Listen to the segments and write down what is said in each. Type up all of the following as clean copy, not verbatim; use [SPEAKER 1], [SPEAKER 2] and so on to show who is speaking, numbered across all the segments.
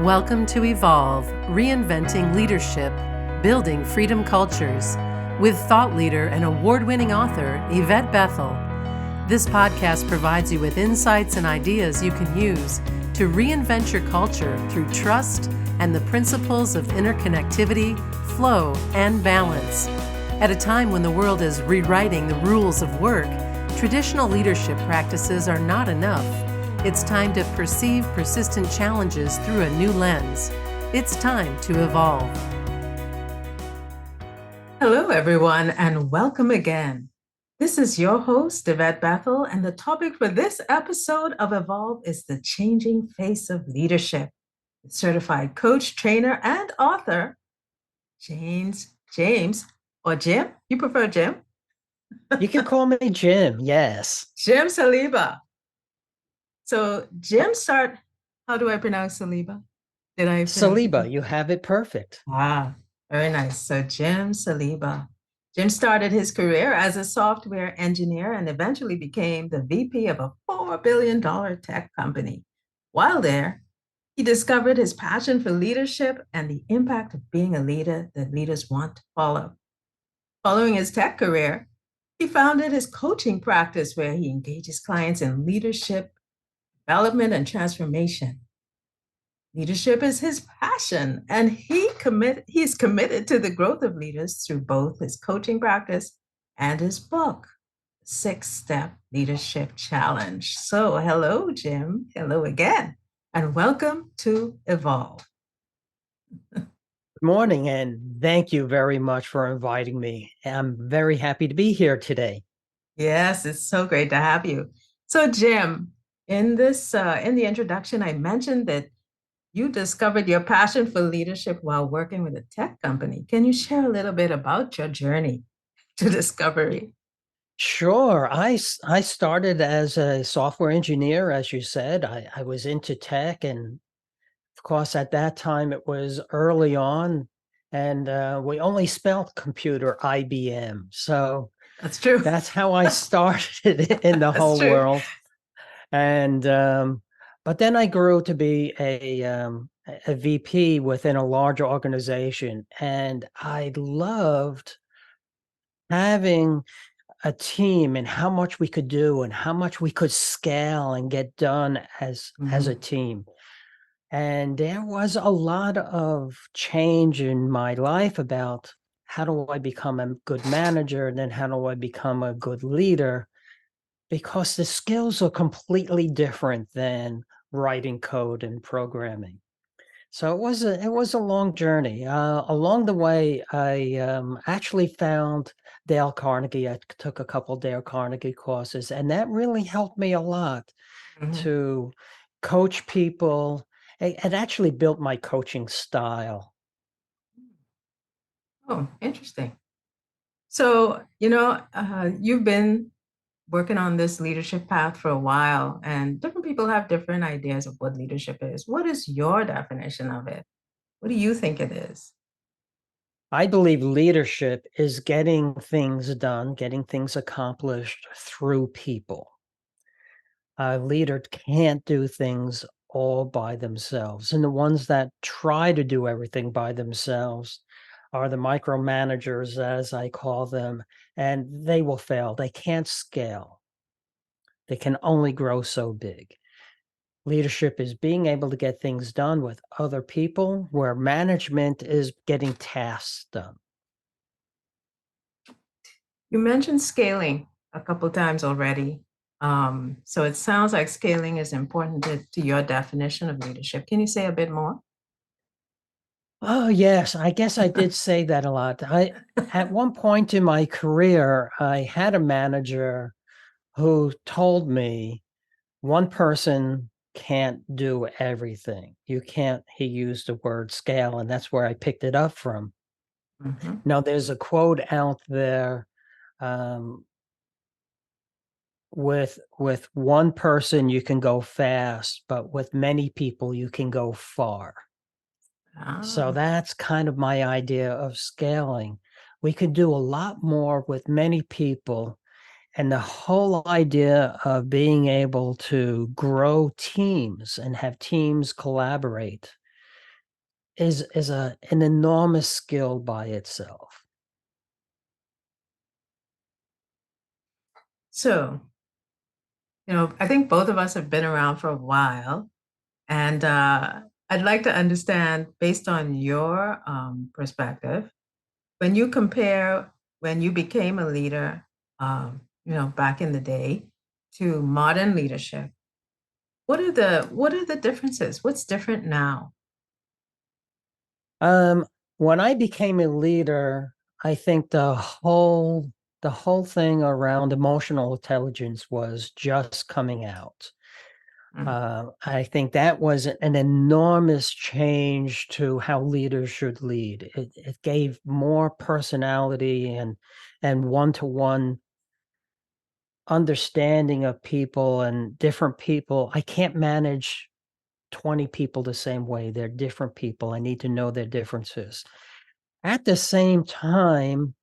[SPEAKER 1] Welcome to Evolve, Reinventing Leadership, Building Freedom Cultures, with thought leader and award-winning author Yvette Bethel. This podcast provides you with insights and ideas you can use to reinvent your culture through trust and the principles of interconnectivity, flow, and balance. At a time when the world is rewriting the rules of work, traditional leadership practices are not enough. It's time to perceive persistent challenges through a new lens. It's time to evolve. Hello, everyone, and welcome again. This is your host, Yvette Bethel, and the topic for this episode of Evolve is the changing face of leadership. Certified coach, trainer, and author, James, or Jim? You prefer Jim?
[SPEAKER 2] You can call me Jim, yes.
[SPEAKER 1] Jim Saliba. So Jim how do I pronounce Saliba?
[SPEAKER 2] Saliba, you have it perfect.
[SPEAKER 1] Ah, very nice. So Jim Saliba. Jim started his career as a software engineer and eventually became the VP of a $4 billion tech company. While there, he discovered his passion for leadership and the impact of being a leader that leaders want to follow. Following his tech career, he founded his coaching practice where he engages clients in leadership development and transformation. Leadership is his passion, and he's committed to the growth of leaders through both his coaching practice and his book, 6-Step Leadership Challenge. So hello, Jim. Hello again, and welcome to Evolve.
[SPEAKER 2] Good morning, and thank you very much for inviting me. I'm very happy to be here today.
[SPEAKER 1] Yes, it's so great to have you. So, Jim, in the introduction, I mentioned that you discovered your passion for leadership while working with a tech company. Can you share a little bit about your journey to discovery?
[SPEAKER 2] Sure. I started as a software engineer, as you said. I was into tech, and of course, at that time, it was early on, and we only spelled computer IBM. So
[SPEAKER 1] That's true.
[SPEAKER 2] That's how I started in the whole world. And but then I grew to be a VP within a large organization, and I loved having a team and how much we could do and how much we could scale and get done as a team. And there was a lot of change in my life about how do I become a good manager, and then how do I become a good leader, because the skills are completely different than writing code and programming. So it was a long journey. Along the way, I actually found Dale Carnegie. I took a couple Dale Carnegie courses, and that really helped me a lot to coach people. It actually built my coaching style.
[SPEAKER 1] Oh, interesting. So, you've been working on this leadership path for a while, and different people have different ideas of what leadership is. What is your definition of it? What do you think it is?
[SPEAKER 2] I believe leadership is getting things done, getting things accomplished through people. A leader can't do things all by themselves. And the ones that try to do everything by themselves are the micromanagers, as I call them, and they will fail. They can't scale. They can only grow so big. Leadership is being able to get things done with other people, where management is getting tasks done.
[SPEAKER 1] You mentioned scaling a couple times already. So it sounds like scaling is important to your definition of leadership. Can you say a bit more?
[SPEAKER 2] Oh, yes. I guess I did say that a lot. At one point in my career, I had a manager who told me one person can't do everything. You can't, he used the word scale, and that's where I picked it up from. Now, there's a quote out there, with one person you can go fast, but with many people you can go far. So that's kind of my idea of scaling. We can do a lot more with many people, and the whole idea of being able to grow teams and have teams collaborate is an enormous skill by itself.
[SPEAKER 1] So, I think both of us have been around for a while, and I'd like to understand, based on your perspective, when you compare when you became a leader, back in the day, to modern leadership, what are the differences? What's different now?
[SPEAKER 2] Um, when I became a leader, I think the whole thing around emotional intelligence was just coming out.
[SPEAKER 1] Mm,
[SPEAKER 2] I think that was an enormous change to how leaders should lead. It gave more personality and one-to-one understanding of people and different people. I can't manage 20 people the same way. They're different people. I need to know their differences. At the same time,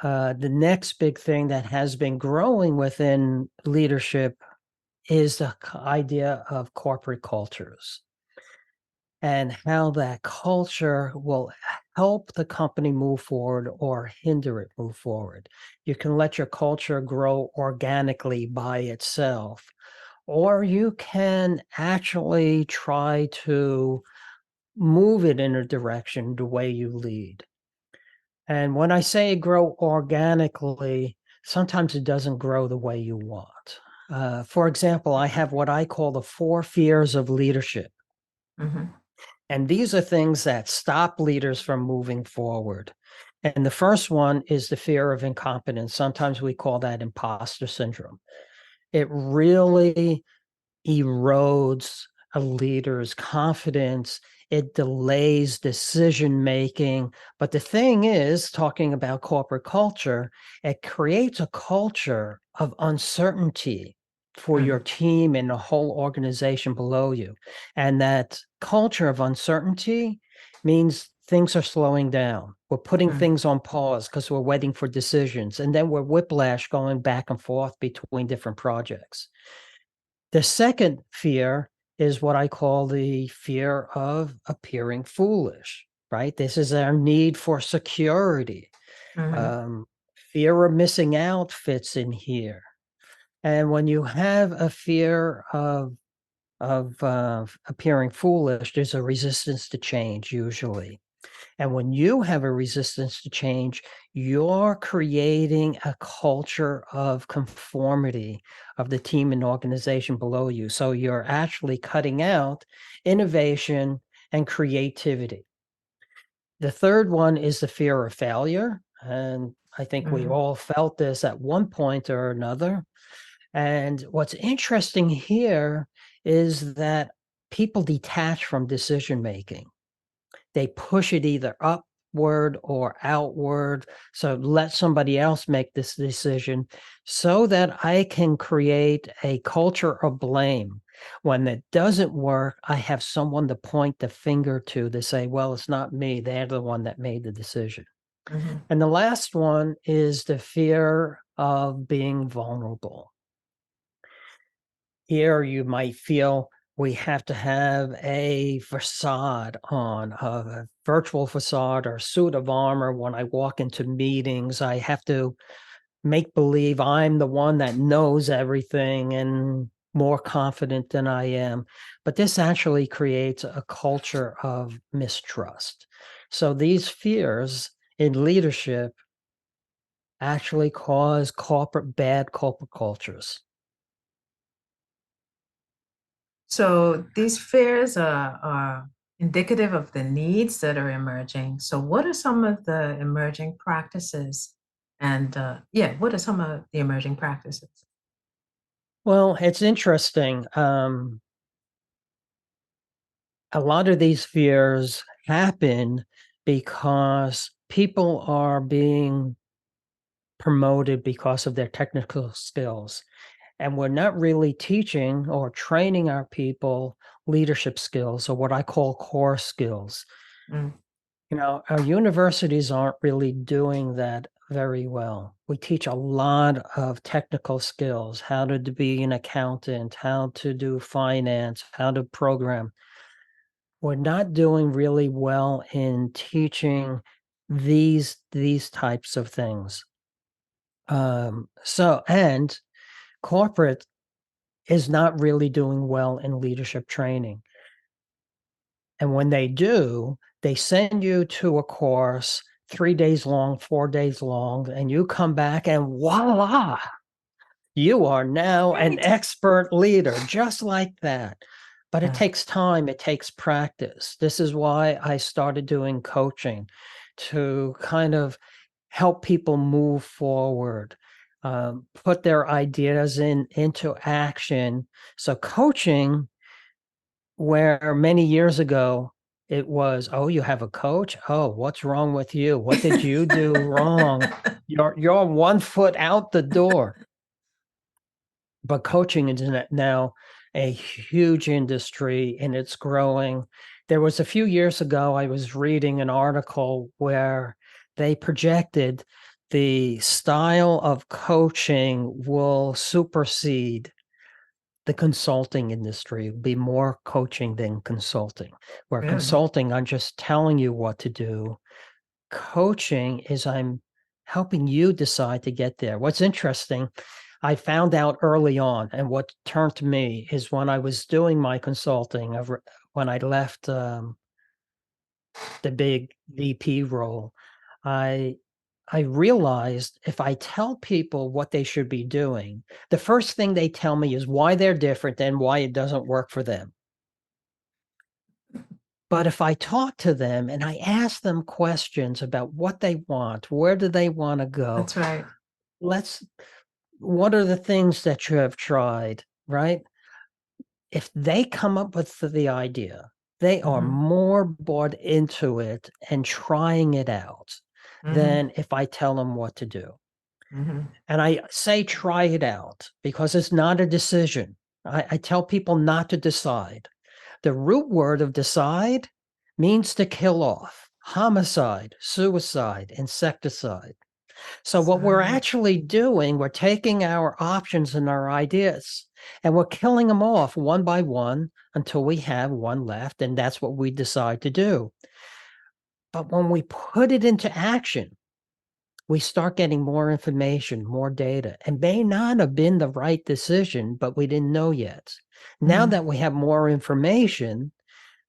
[SPEAKER 2] the next big thing that has been growing within leadership is the idea of corporate cultures and how that culture will help the company move forward or hinder it move forward. You can let your culture grow organically by itself, or you can actually try to move it in a direction the way you lead. And when I say grow organically, sometimes it doesn't grow the way you want. For example, I have what I call the four fears of leadership.
[SPEAKER 1] mhm,
[SPEAKER 2] And these are things that stop leaders from moving forward. And the first one is the fear of incompetence. Sometimes we call that imposter syndrome. It really erodes a leader's confidence. It delays decision making. But the thing is, talking about corporate culture, it creates a culture of uncertainty for your
[SPEAKER 1] mhm,
[SPEAKER 2] team and the whole organization below you. And that culture of uncertainty means things are slowing down. We're putting
[SPEAKER 1] mm,
[SPEAKER 2] things on pause because we're waiting for decisions. And then we're whiplash going back and forth between different projects. The second fear is what I call the fear of appearing foolish, right? This is our need for security.
[SPEAKER 1] mhm,
[SPEAKER 2] Um, Fear of missing out fits in here. And when you have a fear of appearing foolish, there's a resistance to change usually. And when you have a resistance to change, you're creating a culture of conformity of the team and organization below you. So you're actually cutting out innovation and creativity. The third one is the fear of failure. And I think we've
[SPEAKER 1] mhm.
[SPEAKER 2] all felt this at one point or another. And what's interesting here is that people detach from decision making. They push it either upward or outward. So let somebody else make this decision so that I can create a culture of blame. When it doesn't work, I have someone to point the finger to say, well, it's not me. They're the one that made the decision.
[SPEAKER 1] Mhm.
[SPEAKER 2] And the last one is the fear of being vulnerable. Here you might feel we have to have a facade on, a virtual facade or suit of armor. When I walk into meetings, I have to make believe I'm the one that knows everything and more confident than I am. But this actually creates a culture of mistrust. So these fears in leadership actually cause bad corporate cultures.
[SPEAKER 1] So these fears are indicative of the needs that are emerging. So what are some of the emerging practices? And yeah, what are some of the emerging practices?
[SPEAKER 2] Well, it's interesting. A lot of these fears happen because people are being promoted because of their technical skills. And we're not really teaching or training our people leadership skills or what I call core skills.
[SPEAKER 1] Mm,
[SPEAKER 2] Our universities aren't really doing that very well. We teach a lot of technical skills, how to be an accountant, how to do finance, how to program. we're not doing really well in teaching these types of things. And corporate is not really doing well in leadership training. And when they do, they send you to a course 3 days long, 4 days long, and you come back and voila, you are now an
[SPEAKER 1] Right.
[SPEAKER 2] expert leader, just like that. But it
[SPEAKER 1] Yeah.
[SPEAKER 2] takes time, it takes practice. This is why I started doing coaching, to kind of help people move forward, put their ideas into action. So coaching, where many years ago it was, oh, you have a coach? Oh, what's wrong with you? What did you do wrong? You're 1 foot out the door. But coaching is now a huge industry, and it's growing. There was a few years ago, I was reading an article where they projected the style of coaching will supersede the consulting industry. It'll be more coaching than consulting. Where
[SPEAKER 1] Really?
[SPEAKER 2] consulting, I'm just telling you what to do. Coaching is I'm helping you decide to get there. What's interesting, I found out early on, and what turned to me is when I was doing my consulting, when I left the big VP role, I I realized if I tell people what they should be doing, the first thing they tell me is why they're different and why it doesn't work for them. But if I talk to them and I ask them questions about what they want, where do they want to go?
[SPEAKER 1] That's right.
[SPEAKER 2] Let's What are the things that you have tried, right? If they come up with the idea, they are
[SPEAKER 1] Hmm.
[SPEAKER 2] more bought into it and trying it out
[SPEAKER 1] Hmm.
[SPEAKER 2] than if I tell them what to do.
[SPEAKER 1] Hmm.
[SPEAKER 2] And I say try it out because it's not a decision. I tell people not to decide. The root word of decide means to kill off: homicide, suicide, insecticide. So what we're
[SPEAKER 1] Right.
[SPEAKER 2] actually doing, we're taking our options and our ideas and we're killing them off one by one until we have one left. And that's what we decide to do. But when we put it into action, we start getting more information, more data, and may not have been the right decision, but we didn't know yet. Now
[SPEAKER 1] Hmm.
[SPEAKER 2] that we have more information,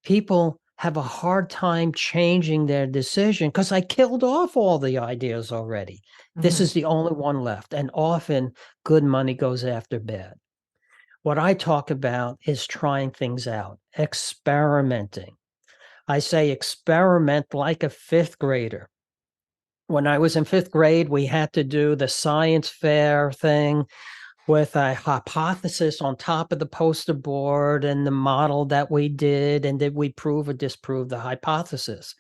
[SPEAKER 2] people have a hard time changing their decision because I killed off all the ideas already. This
[SPEAKER 1] Hmm.
[SPEAKER 2] is the only one left. And often good money goes after bad. What I talk about is trying things out, experimenting. I say experiment like a fifth grader. When I was in fifth grade, we had to do the science fair thing with a hypothesis on top of the poster board and the model that we did, and did we prove or disprove the hypothesis?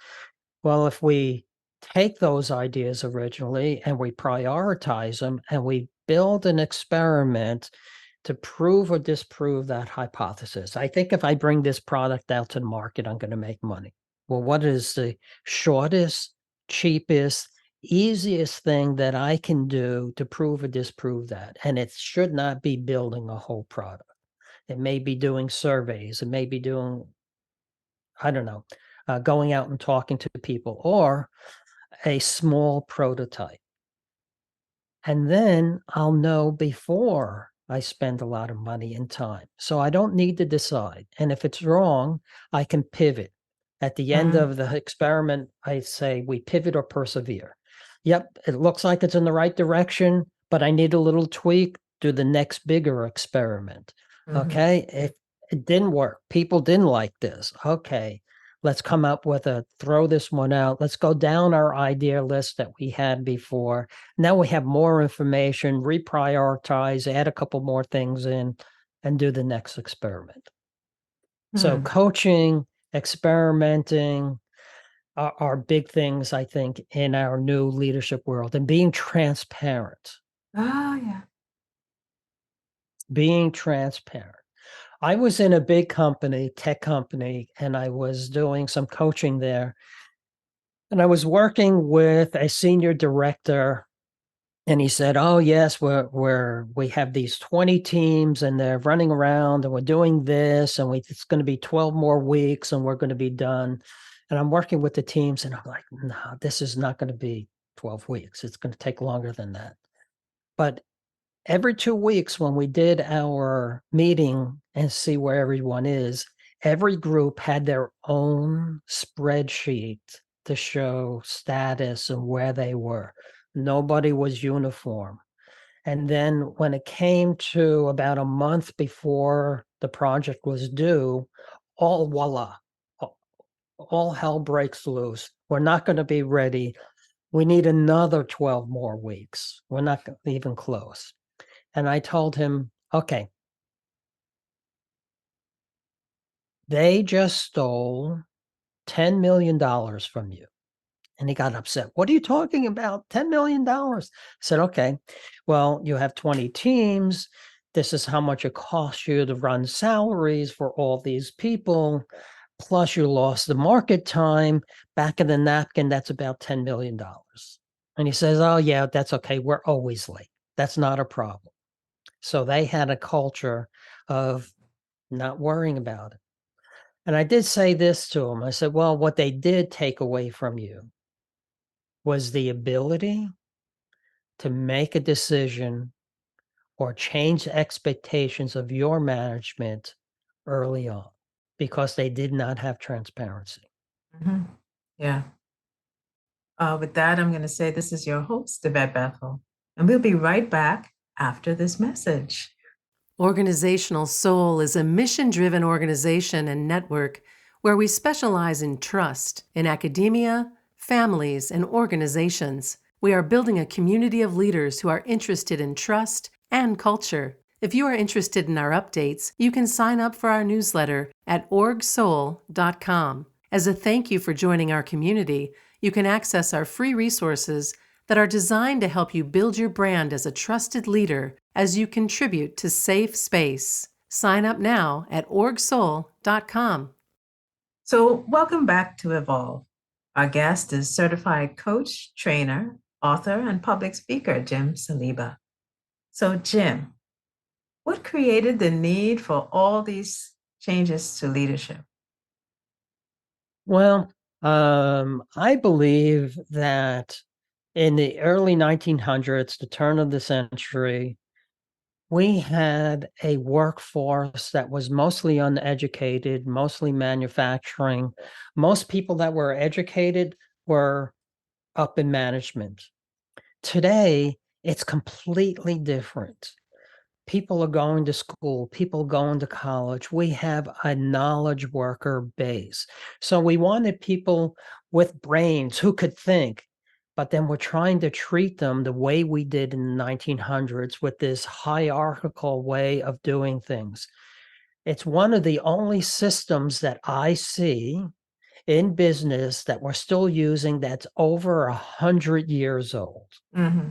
[SPEAKER 2] Well, if we take those ideas originally and we prioritize them and we build an experiment to prove or disprove that hypothesis, I think if I bring this product out to the market, I'm going to make money. Well, what is the shortest, cheapest, easiest thing that I can do to prove or disprove that? And it should not be building a whole product. It may be doing surveys. It may be doing, I don't know, going out and talking to people, or a small prototype. And then I'll know before I spend a lot of money and time. So I don't need to decide. And if it's wrong, I can pivot. At the end
[SPEAKER 1] Hmm.
[SPEAKER 2] of the experiment, I say we pivot or persevere. Yep, it looks like it's in the right direction, but I need a little tweak. Do the next bigger experiment.
[SPEAKER 1] Hmm.
[SPEAKER 2] Okay. If it didn't work, people didn't like this. Okay. Let's come up with throw this one out. Let's go down our idea list that we had before. Now we have more information, reprioritize, add a couple more things in, and do the next experiment. So
[SPEAKER 1] Hmm.
[SPEAKER 2] coaching, experimenting are big things, I think, in our new leadership world, and being transparent.
[SPEAKER 1] Oh, yeah.
[SPEAKER 2] Being transparent. I was in a big company, tech company, and I was doing some coaching there. And I was working with a senior director And he said, "Oh yes, we have these 20 teams and they're running around and we're doing this and it's going to be 12 more weeks and we're going to be done." And I'm working with the teams and I'm like, "No, this is not going to be 12 weeks. It's going to take longer than that." But every 2 weeks when we did our meeting and see where everyone is, every group had their own spreadsheet to show status and where they were. Nobody was uniform. And then when it came to about a month before the project was due, all voila, all hell breaks loose. We're not going to be ready. We need another 12 more weeks. We're not even close. And I told him, okay, they just stole $10 million from you. And he got upset. What are you talking about? $10 million. I said, okay, well, you have 20 teams. This is how much it costs you to run salaries for all these people. Plus, you lost the market time. Back in the napkin, that's about $10 million. And he says, oh, yeah, that's okay. We're always late. That's not a problem. So they had a culture of not worrying about it. And I did say this to him. I said, well, what they did take away from you was the ability to make a decision or change expectations of your management early on because they did not have transparency.
[SPEAKER 1] Mhm. Yeah. With that, I'm going to say this is your host, Yvette Bethel, and we'll be right back after this message.
[SPEAKER 3] Organizational Soul is a mission-driven organization and network where we specialize in trust in academia, families, and organizations. We are building a community of leaders who are interested in trust and culture. If you are interested in our updates, you can sign up for our newsletter at orgsoul.com. As a thank you for joining our community, you can access our free resources that are designed to help you build your brand as a trusted leader as you contribute to safe space. Sign up now at orgsoul.com.
[SPEAKER 1] So, welcome back to Evolve. Our guest is certified coach, trainer, author, and public speaker, Jim Saliba. So, Jim, what created the need for all these changes to leadership?
[SPEAKER 2] Well, I believe that in the early 1900s, the turn of the century, we had a workforce that was mostly uneducated, mostly manufacturing. Most people that were educated were up in management. Today, it's completely different. People are going to school, people going to college. We have a knowledge worker base. So we wanted people with brains who could think, but then we're trying to treat them the way we did in the 1900s with this hierarchical way of doing things. It's one of the only systems that I see in business that we're still using that's over 100 years old.
[SPEAKER 1] Mm-hmm.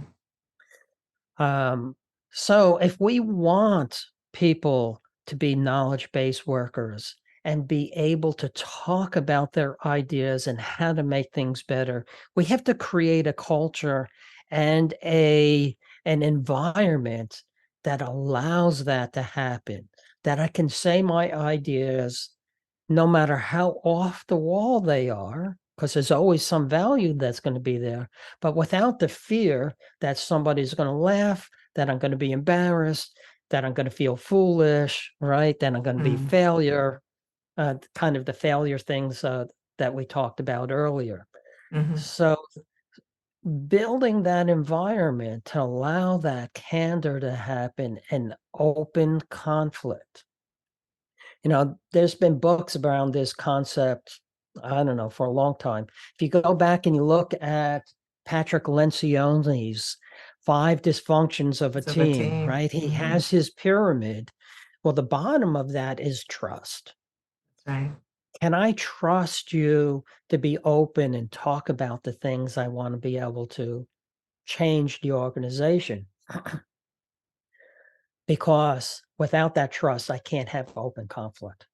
[SPEAKER 2] Um, so if we want people to be knowledge-based workers and be able to talk about their ideas and how to make things better, we have to create a culture and an environment that allows that to happen, that I can say my ideas no matter how off the wall they are, because there's always some value that's going to be there, but without the fear that somebody's going to laugh, that I'm going to be embarrassed, that I'm going to feel foolish, right? That I'm going to be
[SPEAKER 1] Mm-hmm.
[SPEAKER 2] failure, kind of the failure things that we talked about earlier.
[SPEAKER 1] Mm-hmm.
[SPEAKER 2] So building that environment to allow that candor to happen and open conflict. There's been books around this concept, I don't know, for a long time. If you go back and you look at Patrick Lencioni's 5 dysfunctions of a
[SPEAKER 1] Of a
[SPEAKER 2] team,
[SPEAKER 1] team.
[SPEAKER 2] right? He
[SPEAKER 1] Mm-hmm.
[SPEAKER 2] has his pyramid. Well, the bottom of that is trust.
[SPEAKER 1] That's right.
[SPEAKER 2] Can I trust you to be open and talk about the things I want to be able to change the organization? Because without that trust, I can't have open conflict.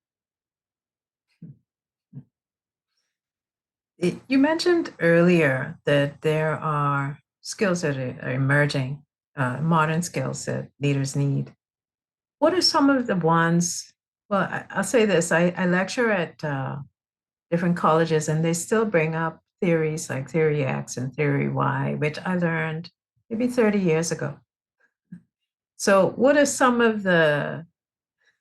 [SPEAKER 1] You mentioned earlier that there are skills that are emerging, modern skills that leaders need. What are some of the ones? Well, I'll say this: I lecture at different colleges, and they still bring up theories like theory X and theory Y, which I learned maybe 30 years ago. So, what are some of the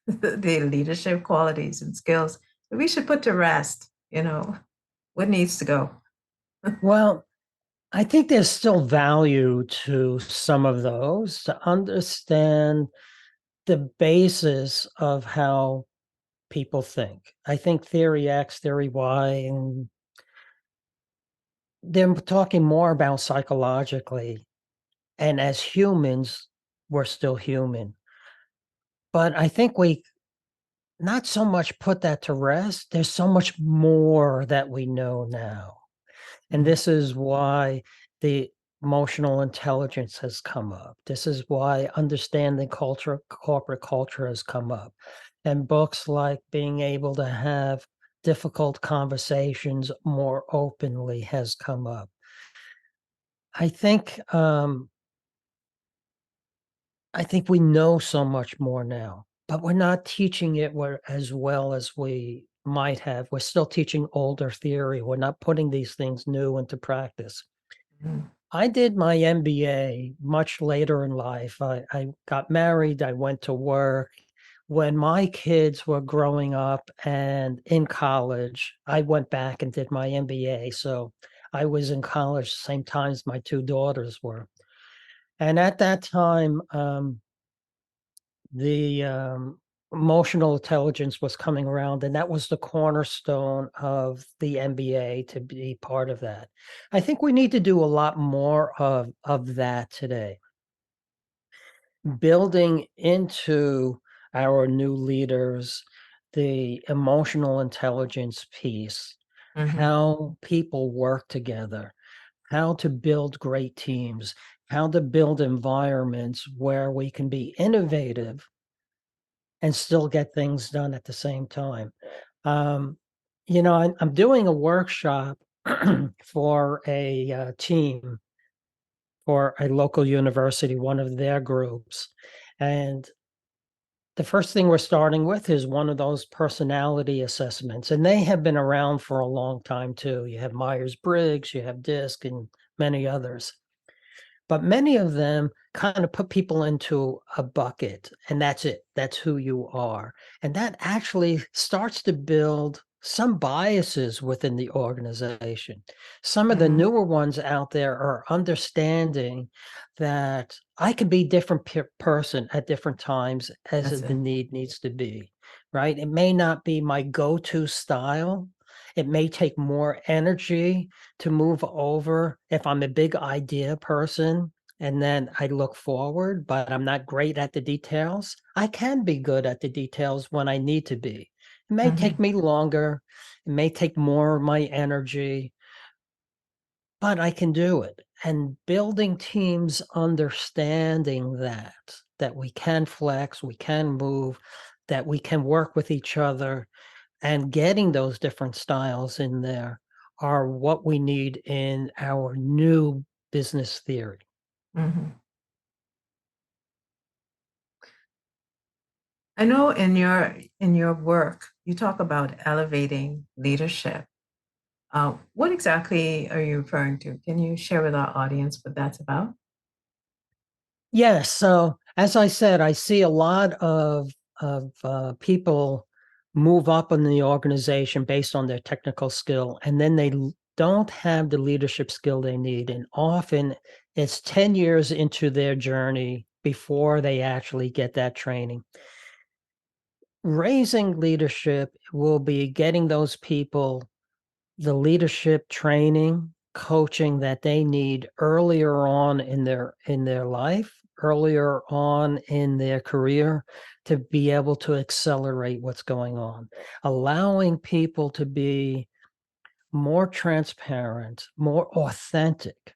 [SPEAKER 1] the leadership qualities and skills that we should put to rest? What needs to go?
[SPEAKER 2] Well, I think there's still value to some of those to understand the basis of how people think. I think theory X, theory Y, and they're talking more about psychologically. And as humans, we're still human. But I think we not so much put that to rest. There's so much more that we know now. And
[SPEAKER 1] Mm,
[SPEAKER 2] this is why the emotional intelligence has come up. This is why understanding culture, corporate culture has come up. And books like being able to have difficult conversations more openly has come up. I think I think we know so much more now, but we're not teaching it as well as we might have. We're still teaching older theory. We're not putting these things new into practice.
[SPEAKER 1] mm,
[SPEAKER 2] I did my MBA much later in life. I got married, I went to work. When my kids were growing up and in college, I went back and did my MBA. So I was in college the same time as my two daughters were. And at that time, the emotional intelligence was coming around, and that was the cornerstone of the MBA to be part of that. I think we need to do a lot more of that today, building into our new leaders the emotional intelligence piece,
[SPEAKER 1] mhm,
[SPEAKER 2] how people work together, how to build great teams, how to build environments where we can be innovative and still get things done at the same time. Um, I'm doing a workshop for a team for a local university, one of their groups. And the first thing we're starting with is one of those personality assessments. And they have been around for a long time too. You have Myers Briggs, you have DISC, and many others. But many of them kind of put people into a bucket, and that's it. That's who you are. And that actually starts to build some biases within the organization. Some of the
[SPEAKER 1] mhm.
[SPEAKER 2] newer ones out there are understanding that I can be different person at different times as
[SPEAKER 1] That's
[SPEAKER 2] the
[SPEAKER 1] it.
[SPEAKER 2] need needs to be, right? It may not be my go-to style. It may take more energy to move over if I'm a big idea person and then I look forward, but I'm not great at the details. I can be good at the details when I need to be. It may take
[SPEAKER 1] Mhm,
[SPEAKER 2] me longer, it may take more of my energy, but I can do it. And building teams understanding that we can flex, we can move, that we can work with each other and getting those different styles in there are what we need in our new business theory.
[SPEAKER 1] mhm. I know in your work, you talk about elevating leadership. What exactly are you referring to? Can you share with our audience what that's about?
[SPEAKER 2] Yes, so as I said, I see a lot of people move up in the organization based on their technical skill, and then they don't have the leadership skill they need, and often it's 10 years into their journey before they actually get that training. Raising leadership will be getting those people the leadership training, coaching that they need earlier on in their life, earlier on in their career to be able to accelerate what's going on. Allowing people to be more transparent, more authentic.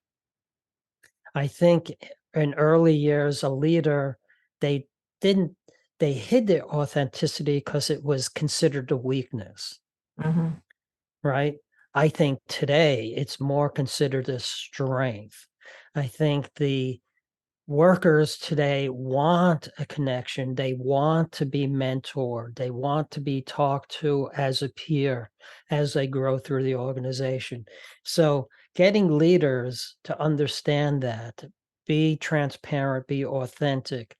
[SPEAKER 2] I think in early years, a leader, they didn't they hid their authenticity because it was considered a weakness.
[SPEAKER 1] Mhm,
[SPEAKER 2] Right? I think today it's more considered a strength. I think the workers today want a connection. They want to be mentored. They want to be talked to as a peer as they grow through the organization. So getting leaders to understand that, be transparent, be authentic,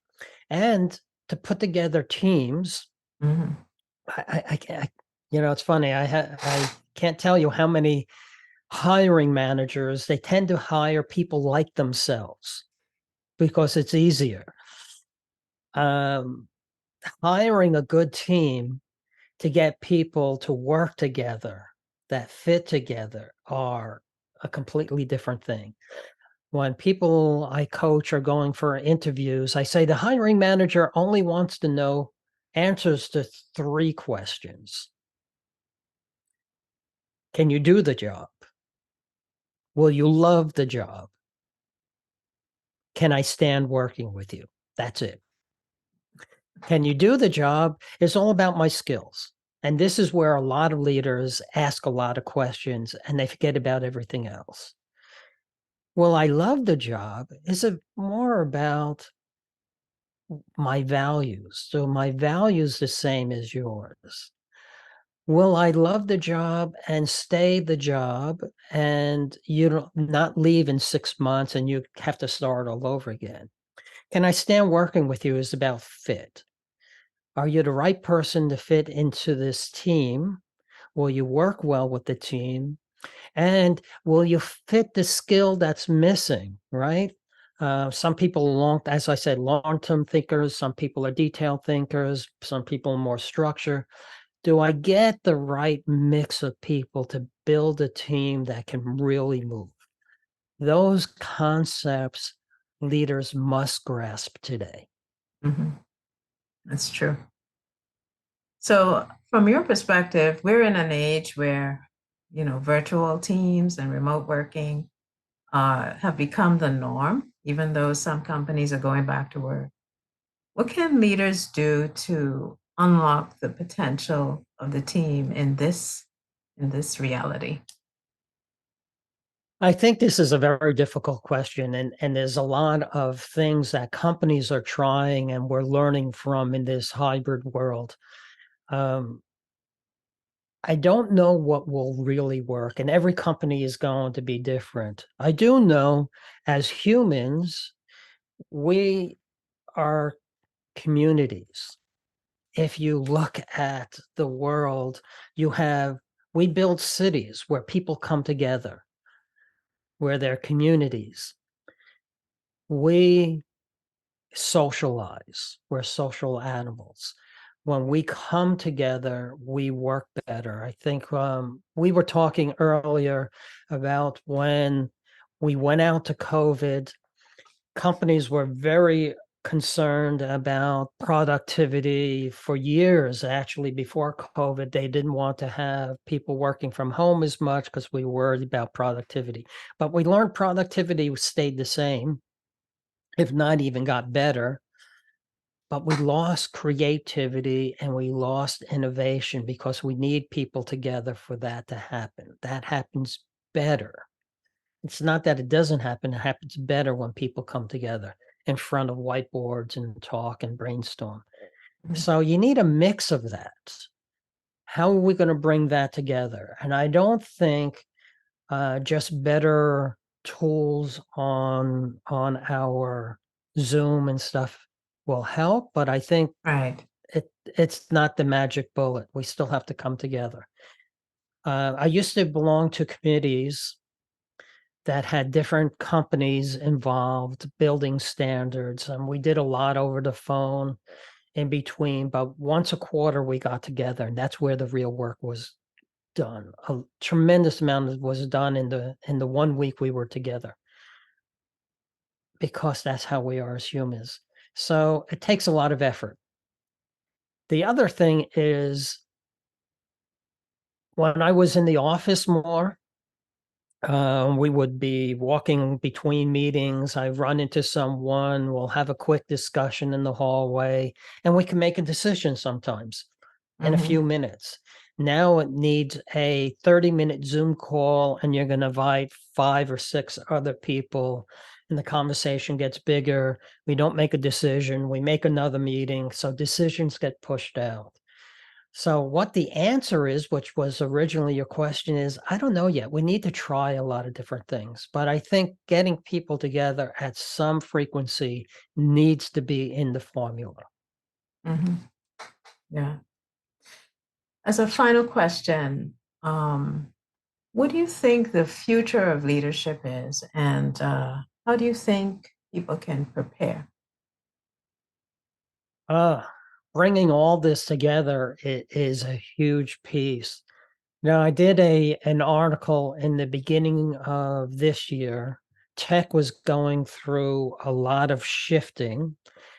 [SPEAKER 2] and to put together teams.
[SPEAKER 1] Mhm.
[SPEAKER 2] I can't, it's funny. I can't tell you how many hiring managers, they tend to hire people like themselves because it's easier. Hiring a good team to get people to work together that fit together are a completely different thing. When people I coach are going for interviews, I say the hiring manager only wants to know answers to 3 questions. Can you do the job? Will you love the job? Can I stand working with you? That's it. Can you do the job? It's all about my skills. And this is where a lot of leaders ask a lot of questions and they forget about everything else. Will I love the job? Is it more about my values? So my values the same as yours. Will I love the job and stay the job and you don't not leave in 6 months and you have to start all over again? Can I stand working with you is about fit. Are you the right person to fit into this team? Will you work well with the team? And will you fit the skill that's missing, right? Some people as I said, long-term thinkers. Some people are detail thinkers. Some people are more structure. Do I get the right mix of people to build a team that can really move? Those concepts leaders must grasp today.
[SPEAKER 1] Mhm. That's true. So, from your perspective, we're in an age where, virtual teams and remote working have become the norm, even though some companies are going back to work. What can leaders do to unlock the potential of the team in this reality?
[SPEAKER 2] I think this is a very difficult question, and there's a lot of things that companies are trying and we're learning from in this hybrid world. Um, I don't know what will really work, and every company is going to be different. I do know as humans, we are communities. If you look at the world, we build cities where people come together, where they're communities. We socialize. We're social animals. When we come together, we work better. I think we were talking earlier about when we went out to COVID, companies were very concerned about productivity for years. Actually, before COVID, they didn't want to have people working from home as much because we worried about productivity. But we learned productivity stayed the same, if not even got better. But we lost creativity and we lost innovation because we need people together for that to happen. That happens better. It's not that it doesn't happen, it happens better when people come together in front of whiteboards and talk and brainstorm.
[SPEAKER 1] Mhm.
[SPEAKER 2] So you need a mix of that. How are we going to bring that together? And I don't think just better tools on our Zoom and stuff will help, but I think
[SPEAKER 1] Right.
[SPEAKER 2] it's not the magic bullet. We still have to come together. I used to belong to committees that had different companies involved building standards, and we did a lot over the phone in between, but once a quarter we got together, and that's where the real work was done. A tremendous amount was done in the 1 week we were together because that's how we are as humans. So it takes a lot of effort. The other thing is when I was in the office more, we would be walking between meetings. I run into someone, we'll have a quick discussion in the hallway, and we can make a decision sometimes in a few
[SPEAKER 1] Mhm.
[SPEAKER 2] minutes. Now it needs a 30-minute Zoom call, and you're going to invite 5 or 6 other people, and the conversation gets bigger. We don't make a decision. We make another meeting. So decisions get pushed out. So what the answer is, which was originally your question, is I don't know yet. We need to try a lot of different things. But I think getting people together at some frequency needs to be in the formula.
[SPEAKER 1] Mm-hmm. Yeah. As a final question, what do you think the future of leadership is, and how do you think people can prepare?
[SPEAKER 2] Bringing all this together is a huge piece. Now, I did an article in the beginning of this year. Tech was going through a lot of shifting,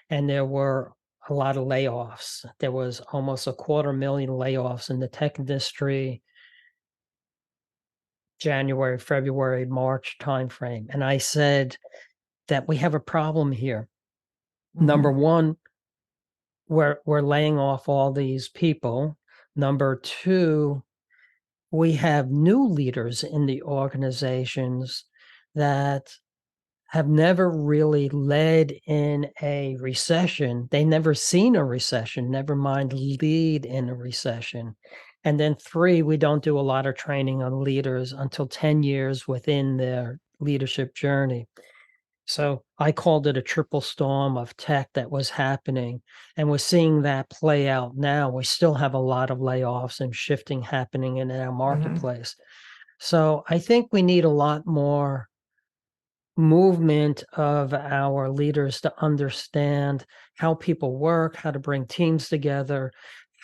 [SPEAKER 2] and there were a lot of layoffs. There was almost 250,000 layoffs in the tech industry, January, February, March timeframe. And I said that we have a problem here. Number one, we're laying off all these people. Number two, we have new leaders in the organizations that have never really led in a recession. They never seen a recession, never mind lead in a recession. And then 3, we don't do a lot of training on leaders until 10 years within their leadership journey. So I called it a triple storm of tech that was happening, and we're seeing that play out now. We still have a lot of layoffs and shifting happening in our marketplace. So I think we need a lot more movement of our leaders to understand how people work, how to bring teams together,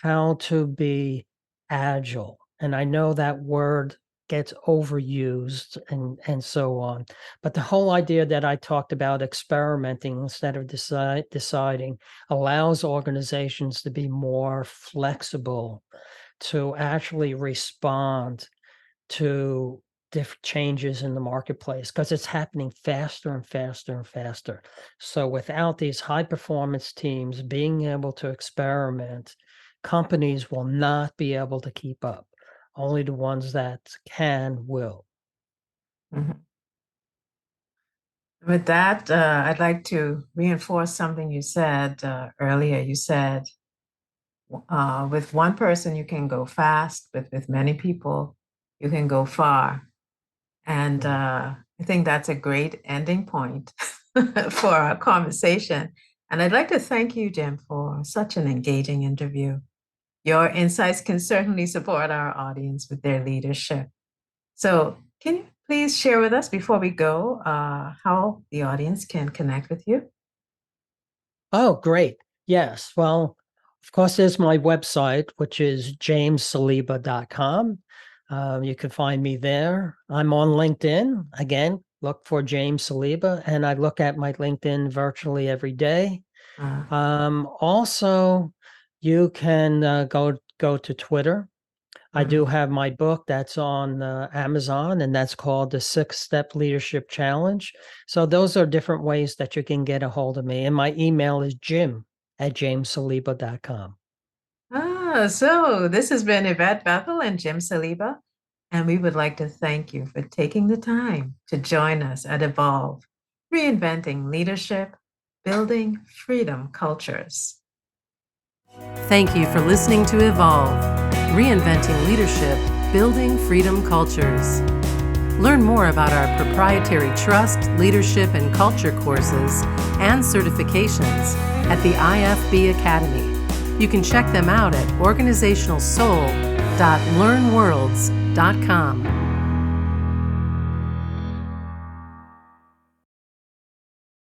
[SPEAKER 2] how to be agile. And I know that word gets overused and so on. But the whole idea that I talked about, experimenting instead of deciding, allows organizations to be more flexible, to actually respond to different changes in the marketplace, because it's happening faster and faster and faster. So without these high performance teams being able to experiment, companies will not be able to keep up. Only the ones that can will.
[SPEAKER 1] Mhm. With that, I'd like to reinforce something you said earlier. You said with one person you can go fast, but with many people you can go far. And I think that's a great ending point for our conversation. And I'd like to thank you, Jim, for such an engaging interview. Your insights can certainly support our audience with their leadership. So, can you please share with us before we go how the audience can connect with you?
[SPEAKER 2] Oh, great. Yes. Well, of course, there's my website, which is jamessaliba.com. You can find me there. I'm on LinkedIn. Again, look for James Saliba, and I look at my LinkedIn virtually every day. Also, you can go to Twitter. I do have my book that's on Amazon, and that's called the 6-Step Leadership Challenge. So those are different ways that you can get a hold of me. And my email is jim@jamessaliba.com.
[SPEAKER 1] So this has been Yvette Bethel and Jim Saliba, and we would like to thank you for taking the time to join us at Evolve, reinventing leadership, building freedom cultures.
[SPEAKER 3] Thank you for listening to Evolve, Reinventing Leadership, Building Freedom Cultures. Learn more about our proprietary trust, leadership, and culture courses and certifications at the IFB Academy. You can check them out at organizationalsoul.learnworlds.com.